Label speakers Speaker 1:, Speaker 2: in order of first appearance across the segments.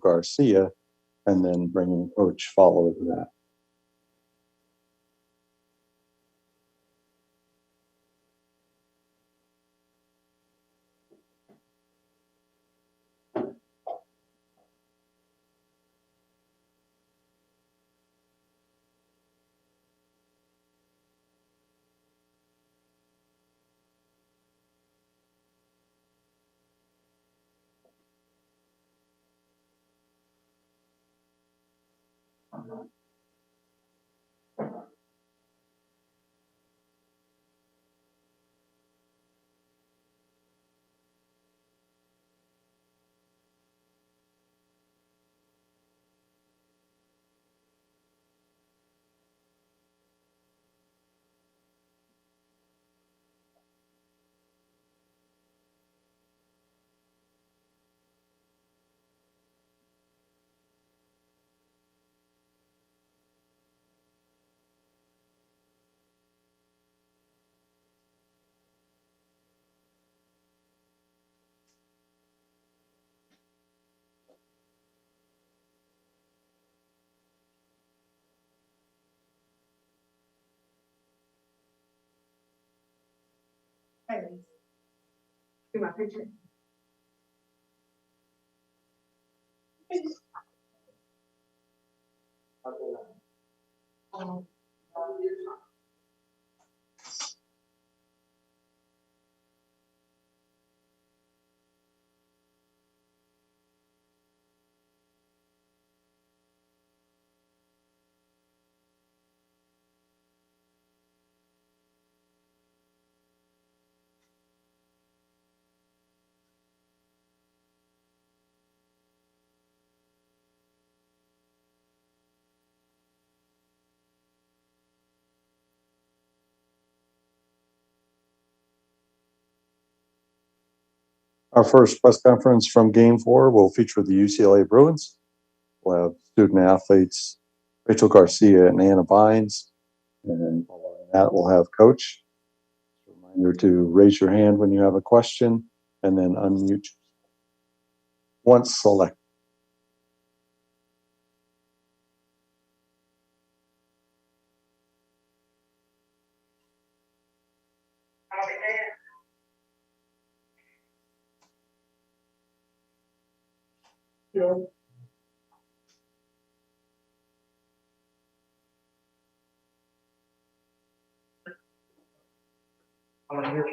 Speaker 1: Garcia, and then bringing Coach Follow to that.
Speaker 2: Do my picture.
Speaker 1: Our first press conference from Game 4 will feature the UCLA Bruins. We'll have student athletes Rachel Garcia and Anna Bynes. And then following that, we'll have Coach. Reminder to raise your hand when you have a question and then unmute once selected.
Speaker 2: I want to hear.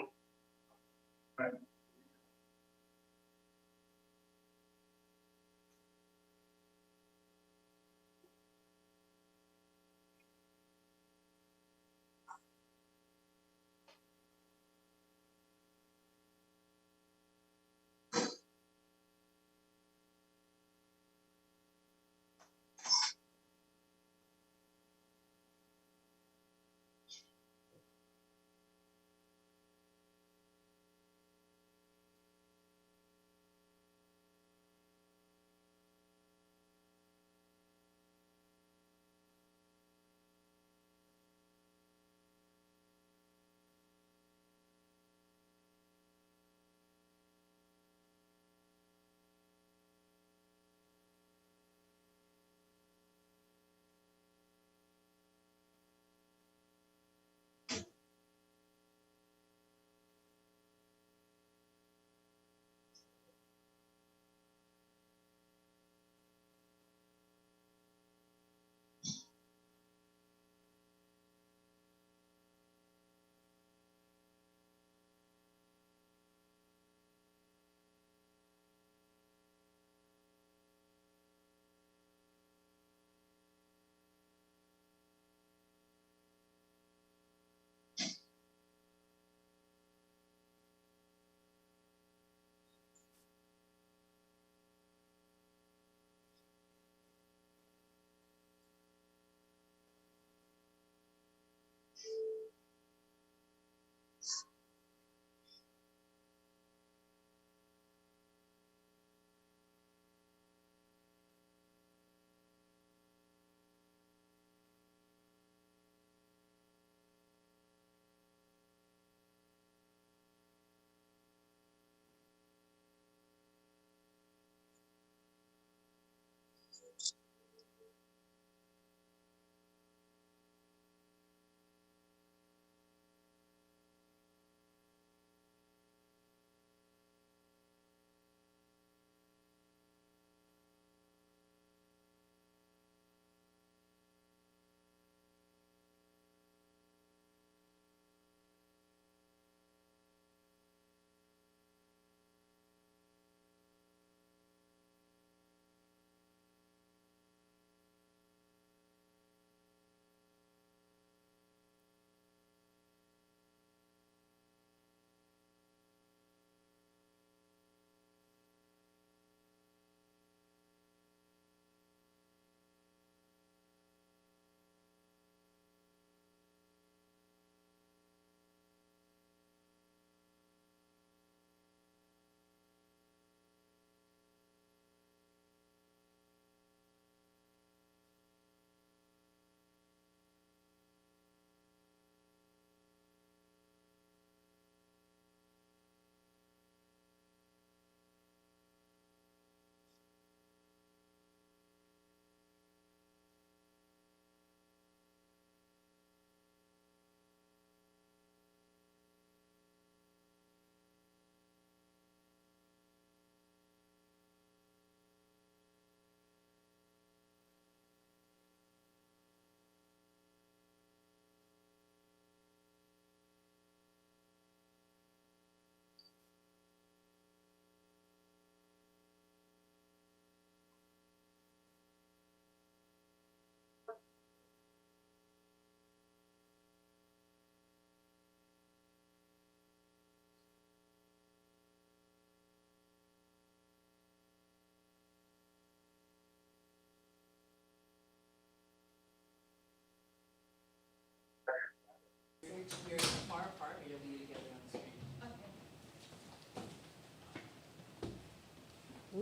Speaker 2: you're far apart, but you'll be together on the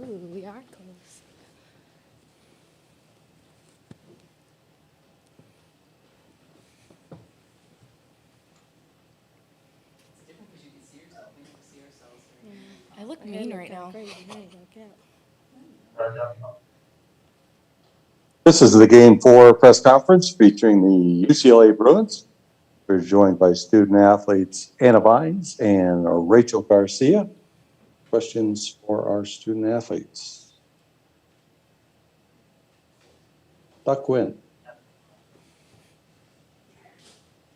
Speaker 2: screen.
Speaker 3: Ooh, we are close.
Speaker 2: It's different because you can see yourself. We never see ourselves.
Speaker 3: I look mean right now.
Speaker 1: This is the Game 4 press conference featuring the UCLA Bruins. We're joined by student athletes Anna Vines and Rachel Garcia. Questions for our student athletes? Duck Win.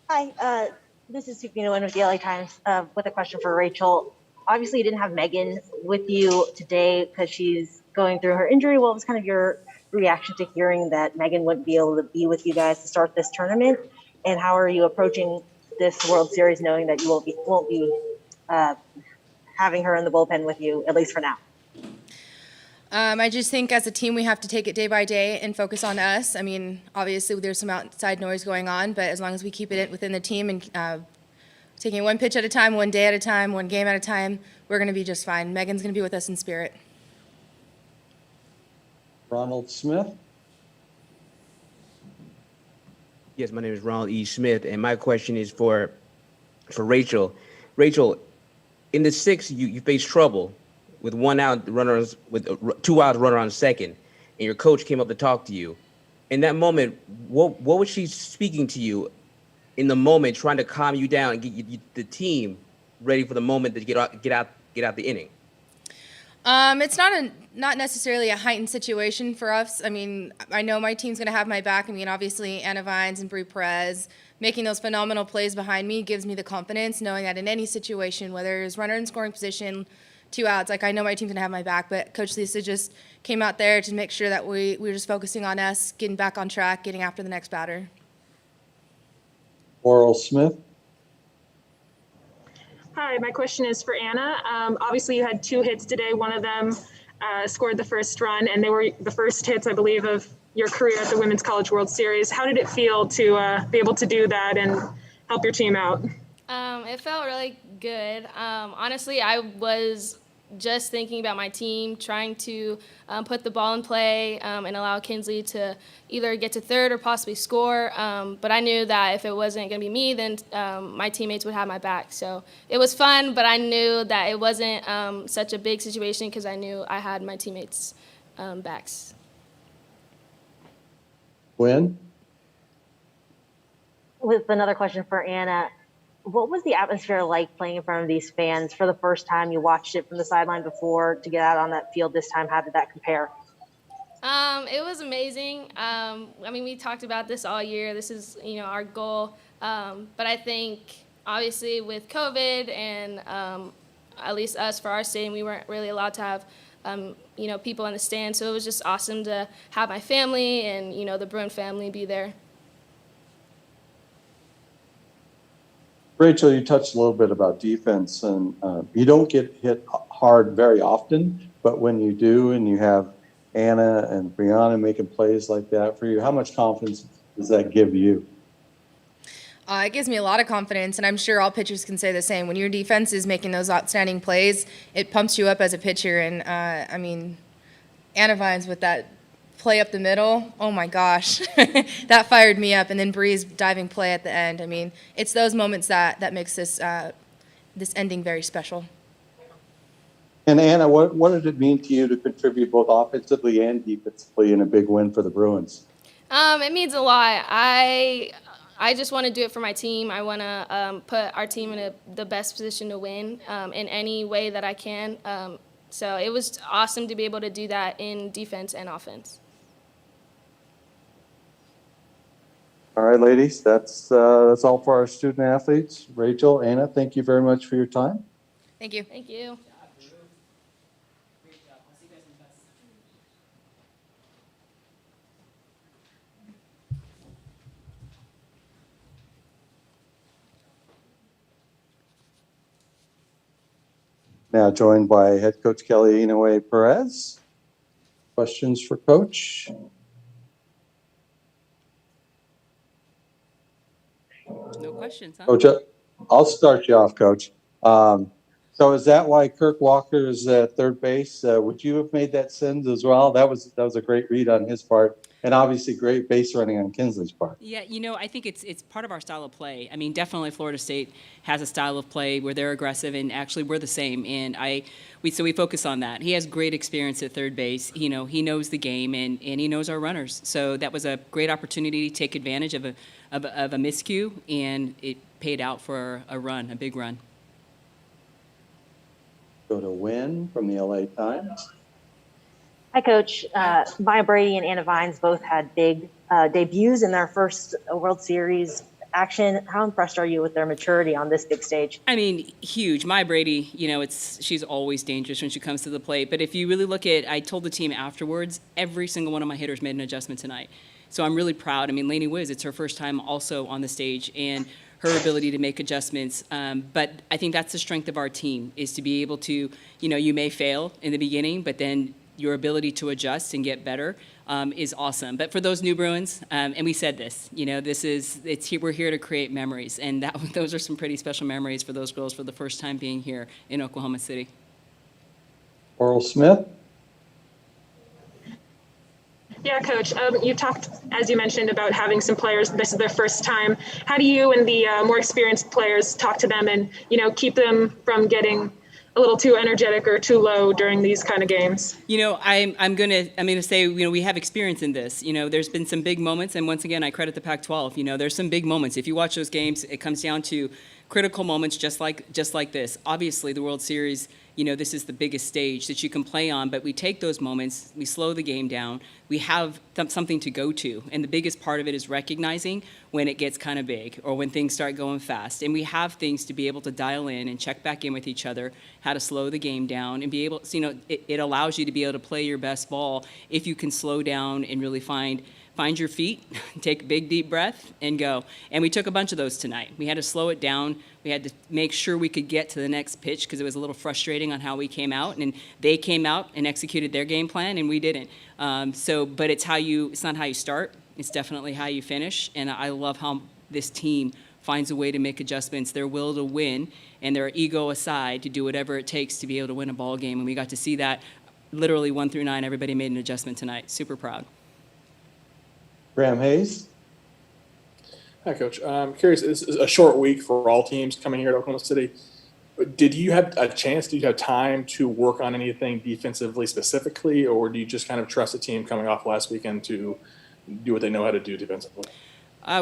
Speaker 4: Hi, this is Sukina Wynn with the LA Times with a question for Rachel. Obviously, you didn't have Megan with you today because she's going through her injury. What was kind of your reaction to hearing that Megan wouldn't be able to be with you guys to start this tournament? And how are you approaching this World Series knowing that you won't be having her in the bullpen with you, at least for now?
Speaker 3: I just think as a team, we have to take it day by day and focus on us. I mean, obviously, there's some outside noise going on, but as long as we keep it within the team and taking one pitch at a time, one day at a time, one game at a time, we're going to be just fine. Megan's going to be with us in spirit.
Speaker 1: Ronald Smith.
Speaker 5: Yes, my name is Ronald E. Smith, and my question is for Rachel. Rachel, in the sixth, you faced trouble with 1 out, runners with 2 outs, runner on second, and your coach came up to talk to you. In that moment, what was she speaking to you in the moment, trying to calm you down and get the team ready for the moment to get out the inning?
Speaker 3: It's not necessarily a heightened situation for us. I mean, I know my team's going to have my back. I mean, obviously, Anna Vines and Brie Perez making those phenomenal plays behind me gives me the confidence, knowing that in any situation, whether it's runner in scoring position, 2 outs, like I know my team's going to have my back. But Coach Lisa just came out there to make sure that we were just focusing on us, getting back on track, getting after the next batter.
Speaker 1: Laurel Smith.
Speaker 6: Hi, my question is for Anna. Obviously, you had 2 hits today. One of them scored the first run, and they were the first hits, I believe, of your career at the Women's College World Series. How did it feel to be able to do that and help your team out?
Speaker 7: It felt really good. Honestly, I was just thinking about my team, trying to put the ball in play and allow Kinsley to either get to third or possibly score. But I knew that if it wasn't going to be me, then my teammates would have my back. So it was fun, but I knew that it wasn't such a big situation because I knew I had my teammates' backs.
Speaker 1: Win.
Speaker 4: With another question for Anna, what was the atmosphere like playing in front of these fans for the first time? You watched it from the sideline before to get out on that field this time. How did that compare?
Speaker 7: It was amazing. I mean, we talked about this all year. This is, our goal. But I think, obviously, with COVID and at least us for our stadium, we weren't really allowed to have, people in the stands. So it was just awesome to have my family and, the Bruin family be there.
Speaker 1: Rachel, you touched a little bit about defense, and you don't get hit hard very often, but when you do and you have Anna and Brianna making plays like that for you, how much confidence does that give you?
Speaker 3: It gives me a lot of confidence, and I'm sure all pitchers can say the same. When your defense is making those outstanding plays, it pumps you up as a pitcher. And, I mean, Anna Vines with that play up the middle, oh my gosh, that fired me up. And then Bree's diving play at the end. I mean, it's those moments that makes this ending very special.
Speaker 1: And Anna, what did it mean to you to contribute both offensively and defensively in a big win for the Bruins?
Speaker 7: It means a lot. I just want to do it for my team. I want to put our team in the best position to win in any way that I can. So it was awesome to be able to do that in defense and offense.
Speaker 1: All right, ladies, that's all for our student athletes. Rachel, Anna, thank you very much for your time.
Speaker 3: Thank you.
Speaker 7: Thank you.
Speaker 2: Great job. I'll see you guys in the best.
Speaker 1: Now joined by head coach Kelly Inoue Perez. Questions for Coach?
Speaker 2: No questions, huh?
Speaker 1: Coach, I'll start you off, Coach. So is that why Kirk Walker is at third base? Would you have made that send as well? That was a great read on his part, and obviously great base running on Kinsley's part.
Speaker 2: Yeah, I think it's part of our style of play. I mean, definitely Florida State has a style of play where they're aggressive, and actually we're the same. And we focus on that. He has great experience at third base. He knows the game, and he knows our runners. So that was a great opportunity to take advantage of a miscue, and it paid out for a big run.
Speaker 1: Go to Win from the LA Times.
Speaker 4: Hi, Coach. Maya Brady and Anna Vines both had big debuts in their first World Series action. How impressed are you with their maturity on this big stage?
Speaker 2: I mean, huge. Maya Brady, she's always dangerous when she comes to the plate. But if you really look at, I told the team afterwards, every single one of my hitters made an adjustment tonight. So I'm really proud. I mean, Lainey Wiz, it's her first time also on the stage, and her ability to make adjustments. But I think that's the strength of our team, is to be able to, you may fail in the beginning, but then your ability to adjust and get better is awesome. But for those new Bruins, and we said this, we're here to create memories, and those are some pretty special memories for those girls for the first time being here in Oklahoma City.
Speaker 1: Oral Smith.
Speaker 6: Yeah, Coach, you talked, as you mentioned, about having some players, this is their first time. How do you and the more experienced players talk to them and, keep them from getting a little too energetic or too low during these kind of games?
Speaker 2: I'm gonna say, we have experience in this. There's been some big moments, and once again, I credit the Pac-12. There's some big moments. If you watch those games, it comes down to critical moments, just like this. Obviously, the World Series, this is the biggest stage that you can play on, but we take those moments, we slow the game down, we have something to go to, and the biggest part of it is recognizing when it gets kind of big or when things start going fast, and we have things to be able to dial in and check back in with each other, how to slow the game down, and be able, it allows you to be able to play your best ball if you can slow down and really find your feet, take a big deep breath, and go. And we took a bunch of those tonight. We had to slow it down. We had to make sure we could get to the next pitch because it was a little frustrating on how we came out. And they came out and executed their game plan, and we didn't. But it's not how you start. It's definitely how you finish. And I love how this team finds a way to make adjustments, their will to win, and their ego aside to do whatever it takes to be able to win a ball game. And we got to see that literally 1 through 9. Everybody made an adjustment tonight. Super proud.
Speaker 1: Graham Hayes.
Speaker 8: Hi, Coach. I'm curious, this is a short week for all teams coming here to Oklahoma City. Did you have time to work on anything defensively specifically, or do you just kind of trust the team coming off last weekend to do what they know how to do defensively?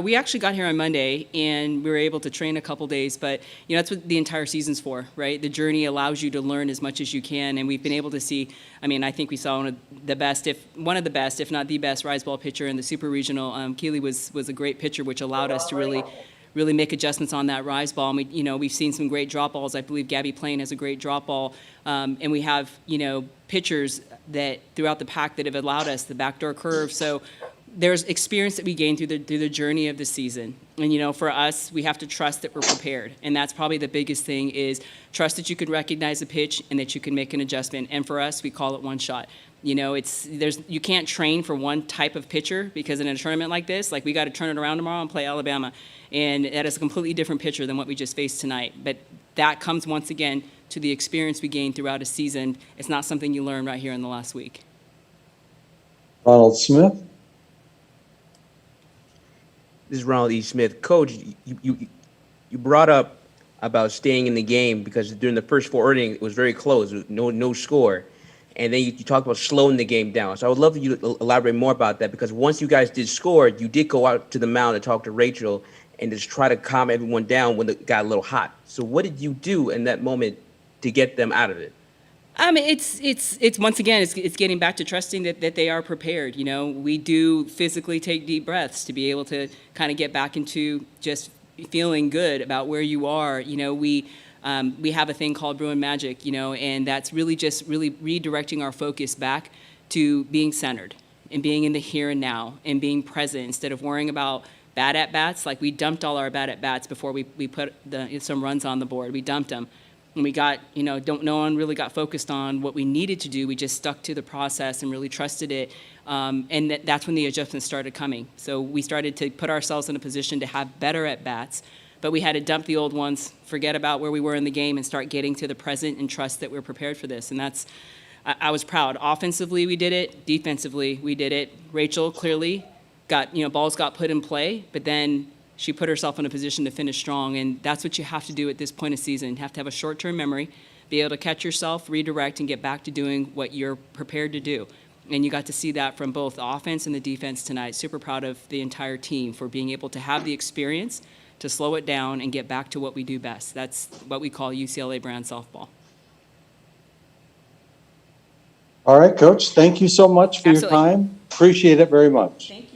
Speaker 2: We actually got here on Monday, and we were able to train a couple days, but that's what the entire season's for, right? The journey allows you to learn as much as you can, and we've been able to see, I think we saw one of the best, if not the best, rise ball pitcher in the Super Regional. Keeley was a great pitcher, which allowed us to really make adjustments on that rise ball. And we've seen some great drop balls. I believe Gabby Plain has a great drop ball, and we have pitchers that throughout the pack that have allowed us the backdoor curve. So there's experience that we gain through the journey of the season. And, for us, we have to trust that we're prepared. And that's probably the biggest thing, is trust that you can recognize a pitch and that you can make an adjustment. And for us, we call it one shot. You can't train for one type of pitcher, because in a tournament like this, we got to turn it around tomorrow and play Alabama. And that is a completely different pitcher than what we just faced tonight. But that comes, once again, to the experience we gain throughout a season. It's not something you learn right here in the last week.
Speaker 1: Ronald Smith.
Speaker 5: This is Ronald E. Smith. Coach, you brought up about staying in the game because during the first 4 innings, it was very close, no score. And then you talked about slowing the game down. So I would love for you to elaborate more about that, because once you guys did score, you did go out to the mound and talk to Rachel and just try to calm everyone down when it got a little hot. So what did you do in that moment to get them out of it?
Speaker 2: It's once again, it's getting back to trusting that they are prepared. We do physically take deep breaths to be able to kind of get back into just feeling good about where you are. We have a thing called Bruin Magic, and that's really just redirecting our focus back to being centered and being in the here and now and being present instead of worrying about bad at-bats. We dumped all our bad at-bats before we put some runs on the board. We dumped them. And we got, no one really got focused on what we needed to do. We just stuck to the process and really trusted it. And that's when the adjustments started coming. So we started to put ourselves in a position to have better at-bats, but we had to dump the old ones, forget about where we were in the game, and start getting to the present and trust that we're prepared for this. And I was proud. Offensively, we did it. Defensively, we did it. Rachel clearly balls got put in play, but then she put herself in a position to finish strong, and that's what you have to do at this point of season. You have to have a short-term memory, be able to catch yourself, redirect, and get back to doing what you're prepared to do. And you got to see that from both the offense and the defense tonight. Super proud of the entire team for being able to have the experience to slow it down and get back to what we do best. That's what we call UCLA brand softball.
Speaker 1: All right, Coach, thank you so much for
Speaker 2: Absolutely.
Speaker 1: your time. Appreciate it very much.
Speaker 2: Thank you.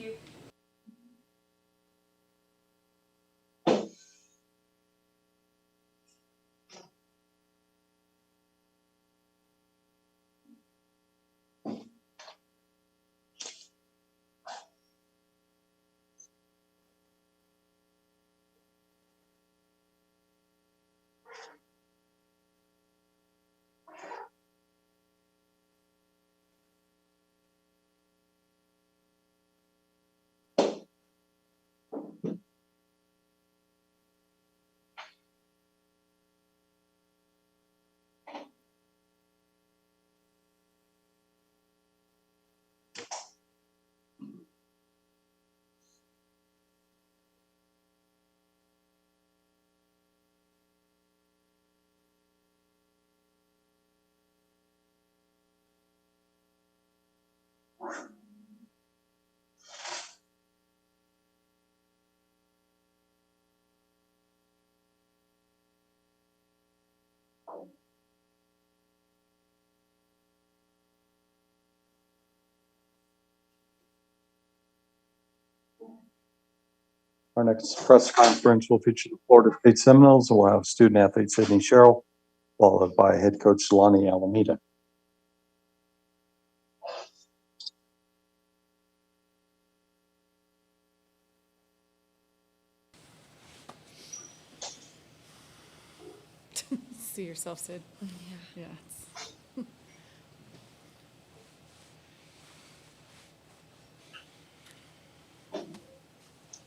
Speaker 1: Our next press conference will feature the Florida State Seminoles. We'll have student athlete Sydney Sherrill, followed by head coach Lonnie Alameda.
Speaker 9: See yourself, Sid. Yeah.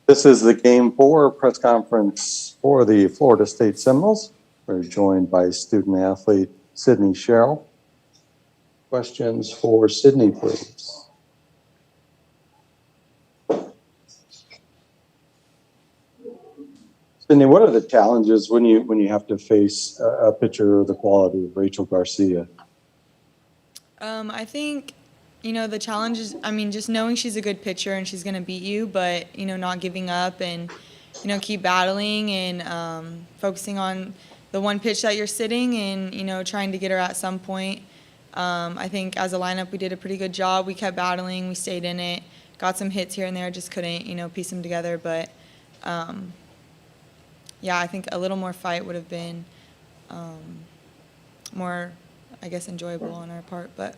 Speaker 1: This is the Game 4 press conference for the Florida State Seminoles. We're joined by student athlete Sydney Sherrill. Questions for Sydney, please. Sydney, what are the challenges when you have to face a pitcher of the quality of Rachel Garcia?
Speaker 10: I think, the challenge is, just knowing she's a good pitcher and she's going to beat you, but, not giving up and, keep battling and focusing on the one pitch that you're sitting and, trying to get her at some point. I think as a lineup, we did a pretty good job. We kept battling. We stayed in it, got some hits here and there, just couldn't, piece them together. But, yeah, I think a little more fight would have been more, enjoyable on our part. But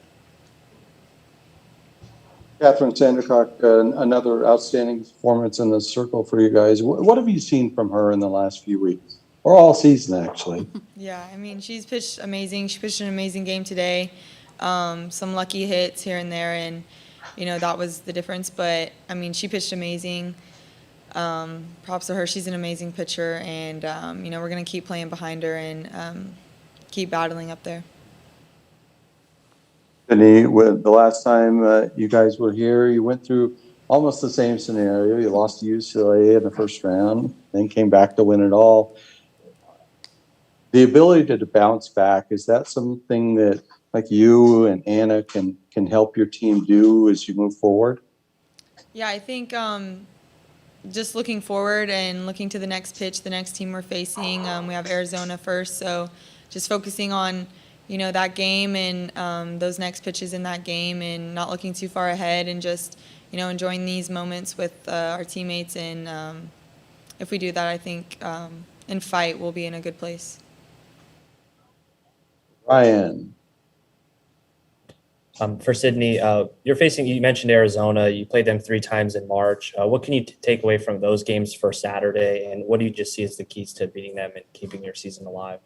Speaker 1: Catherine Sandercock, another outstanding performance in the circle for you guys. What have you seen from her in the last few weeks, or all season, actually?
Speaker 10: Yeah, she's pitched amazing. She pitched an amazing game today. Some lucky hits here and there, and, that was the difference. But, she pitched amazing. Props to her. She's an amazing pitcher, and, we're going to keep playing behind her and keep battling up there.
Speaker 1: Sydney, the last time you guys were here, you went through almost the same scenario. You lost to UCLA in the first round, then came back to win it all. The ability to bounce back, is that something that like you and Anna can help your team do as you move forward?
Speaker 10: Yeah, I think just looking forward and looking to the next pitch, the next team we're facing, we have Arizona first, so just focusing on that game and those next pitches in that game and not looking too far ahead and just, enjoying these moments with our teammates. And if we do that, I think in fight, we'll be in a good place.
Speaker 1: Ryan.
Speaker 11: For Sydney, you mentioned Arizona. You played them 3 times in March. What can you take away from those games for Saturday? And what do you just see as the keys to beating them and keeping your season alive?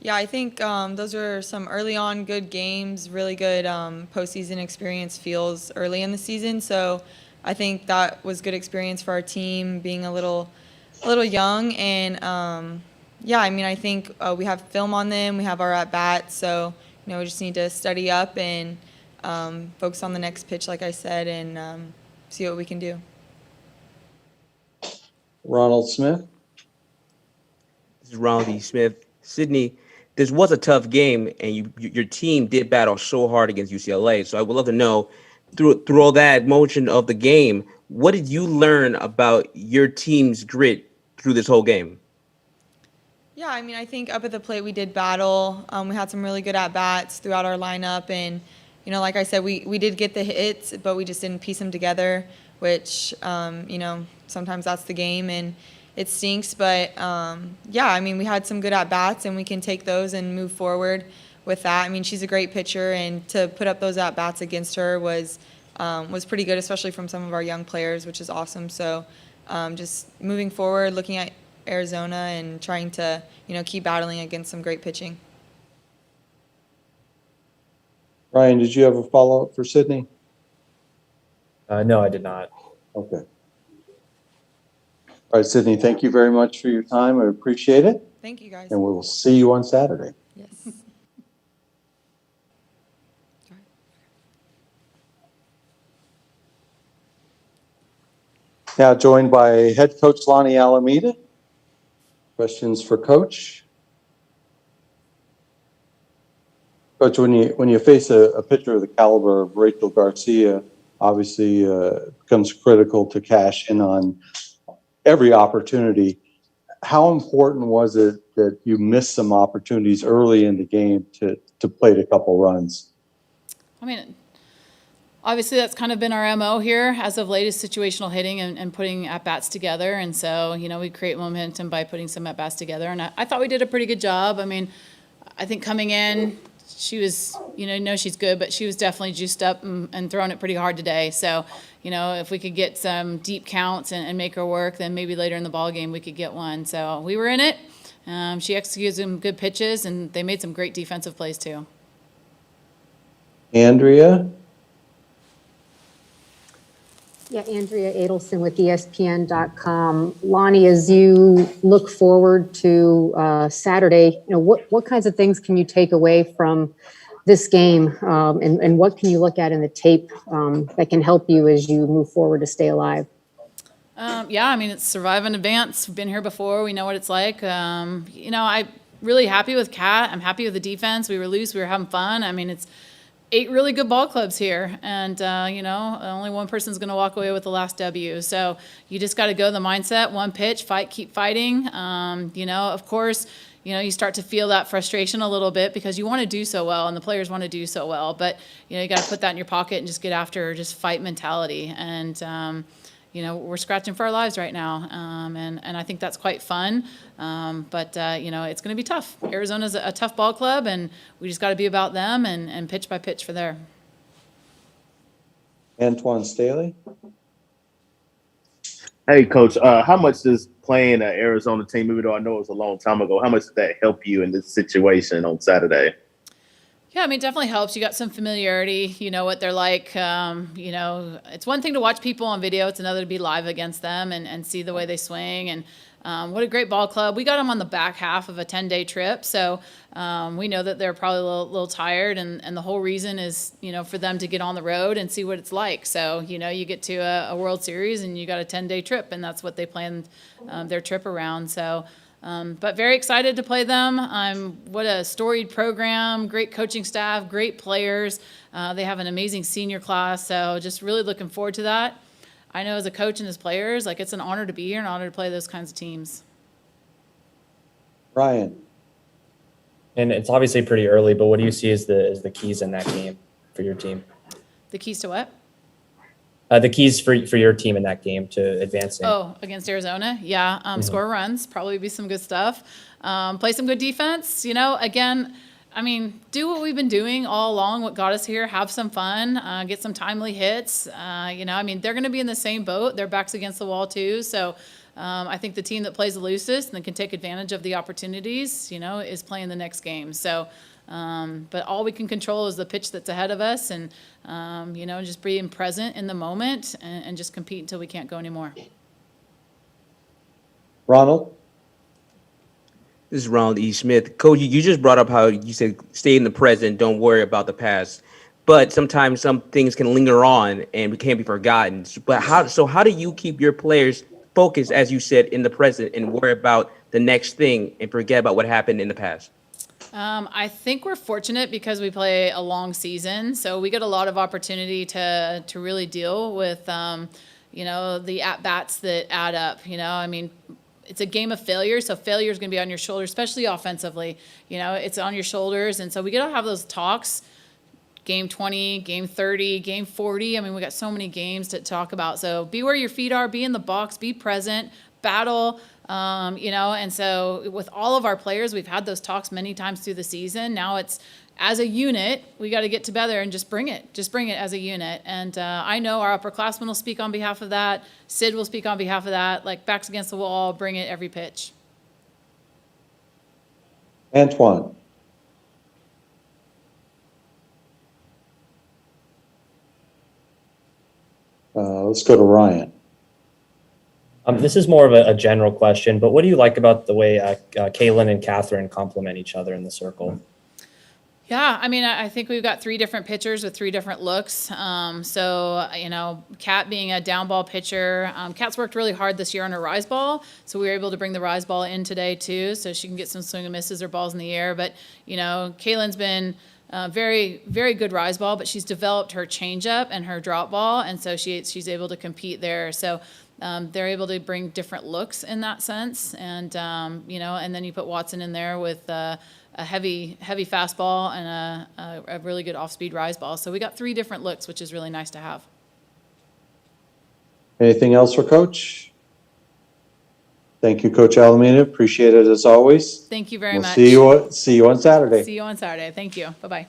Speaker 10: Yeah, I think those were some early on good games, really good postseason experience feels early in the season. So I think that was good experience for our team, being a little young. And yeah, I mean, I think we have film on them, we have our at bats, so we just need to study up and focus on the next pitch, like I said, and see what we can do.
Speaker 1: Ronald Smith.
Speaker 5: This is Ronald E. Smith. Sydney, this was a tough game, and your team did battle so hard against UCLA. So I would love to know, through all that motion of the game, what did you learn about your team's grit through this whole game?
Speaker 10: Yeah, I mean, I think up at the plate we did battle. We had some really good at-bats throughout our lineup. And, like I said, we did get the hits, but we just didn't piece them together, which, sometimes that's the game and it stinks. But, yeah, I mean, we had some good at-bats, and we can take those and move forward with that. I mean, she's a great pitcher, and to put up those at-bats against her was pretty good, especially from some of our young players, which is awesome. So just moving forward, looking at Arizona and trying to, keep battling against some great pitching.
Speaker 1: Ryan, did you have a follow-up for Sydney?
Speaker 11: No, I did not.
Speaker 1: Okay. All right, Sydney, thank you very much for your time. I appreciate it.
Speaker 10: Thank you, guys.
Speaker 1: And we will see you on Saturday.
Speaker 10: Yes.
Speaker 1: Now joined by head coach Lonnie Alameda. Questions for Coach? Coach, when you face a pitcher of the caliber of Rachel Garcia, obviously becomes critical to cash in on every opportunity. How important was it that you missed some opportunities early in the game to plate a couple runs?
Speaker 9: I mean, obviously that's kind of been our MO here as of late, is situational hitting and putting at-bats together. And so, we create momentum by putting some at-bats together. And I thought we did a pretty good job. I mean, I think coming in, she was, she's good, but she was definitely juiced up and throwing it pretty hard today. So, if we could get some deep counts and make her work, then maybe later in the ball game we could get one. So we were in it. She executed some good pitches, and they made some great defensive plays too.
Speaker 1: Andrea?
Speaker 12: Yeah, Andrea Adelson with ESPN.com. Lonnie, as you look forward to Saturday, what kinds of things can you take away from this game, and what can you look at in the tape that can help you as you move forward to stay alive?
Speaker 9: Yeah, I mean, it's survive in advance. We've been here before. We know what it's like. I'm really happy with Kat. I'm happy with the defense. We were loose. We were having fun. I mean, it's 8 really good ball clubs here, and only one person's going to walk away with the last W. So you just got to go the mindset, one pitch, fight, keep fighting. Of course, you start to feel that frustration a little bit because you want to do so well, and the players want to do so well. But you got to put that in your pocket and just get after just fight mentality. And we're scratching for our lives right now, and I think that's quite fun. But it's going to be tough. Arizona's a tough ball club, and we just got to be about them and pitch by pitch for there.
Speaker 1: Antoine Staley?
Speaker 13: Hey, Coach, how much does playing an Arizona team, even though I know it was a long time ago, how much did that help you in this situation on Saturday?
Speaker 9: Yeah, I mean, it definitely helps. You got some familiarity. You know what they're like. It's one thing to watch people on video. It's another to be live against them and see the way they swing. And what a great ball club. We got them on the back half of a 10-day trip. So we know that they're probably a little tired. And the whole reason is, for them to get on the road and see what it's like. So, you get to a World Series and you got a 10-day trip. And that's what they planned their trip around. So. But very excited to play them. What a storied program, great coaching staff, great players. They have an amazing senior class, so just really looking forward to that. I know as a coach and as players, it's an honor to be here, an honor to play those kinds of teams.
Speaker 1: Ryan?
Speaker 11: And it's obviously pretty early, but what do you see as the keys in that game for your team?
Speaker 9: The keys to what?
Speaker 11: The keys for your team in that game to advancing.
Speaker 9: Oh, against Arizona? Yeah. Score runs, probably be some good stuff. Play some good defense. Again, do what we've been doing all along, what got us here, have some fun, get some timely hits. They're going to be in the same boat. Their back's against the wall too. So, I think the team that plays the loosest and can take advantage of the opportunities, is playing the next game. So, but all we can control is the pitch that's ahead of us, and just being present in the moment and just compete until we can't go anymore.
Speaker 1: Ronald?
Speaker 5: This is Ronald E. Smith. Coach, you just brought up how you said stay in the present, don't worry about the past. But sometimes some things can linger on and can't be forgotten. But how do you keep your players focused, as you said, in the present and worry about the next thing and forget about what happened in the past?
Speaker 9: I think we're fortunate because we play a long season, so we get a lot of opportunity to really deal with, the at-bats that add up. It's a game of failure, so failure is going to be on your shoulders, especially offensively. It's on your shoulders, and so we get to have those talks. Game 20, game 30, game 40. We got so many games to talk about. So be where your feet are, be in the box, be present, battle. And so with all of our players, we've had those talks many times through the season. Now it's as a unit, we got to get together and just bring it as a unit. And I know our upperclassmen will speak on behalf of that. Sid will speak on behalf of that. Like backs against the wall, bring it every pitch.
Speaker 1: Antoine? Let's go to Ryan.
Speaker 11: This is more of a general question, but what do you like about the way Kaylin and Catherine complement each other in the circle?
Speaker 9: Yeah, I think we've got three different pitchers with three different looks. Kat being a down ball pitcher. Kat's worked really hard this year on her rise ball, so we were able to bring the rise ball in today too, so she can get some swing and misses or balls in the air. But, Kaylin's been very, very good rise ball, but she's developed her changeup and her drop ball, and so she's able to compete there. So they're able to bring different looks in that sense, and and then you put Watson in there with a heavy fastball and a really good off-speed rise ball. So we got three different looks, which is really nice to have.
Speaker 1: Anything else for Coach? Thank you, Coach Alameda. Appreciate it as always.
Speaker 9: Thank you very much.
Speaker 1: See you on Saturday.
Speaker 9: See you on Saturday. Thank you. Bye-bye.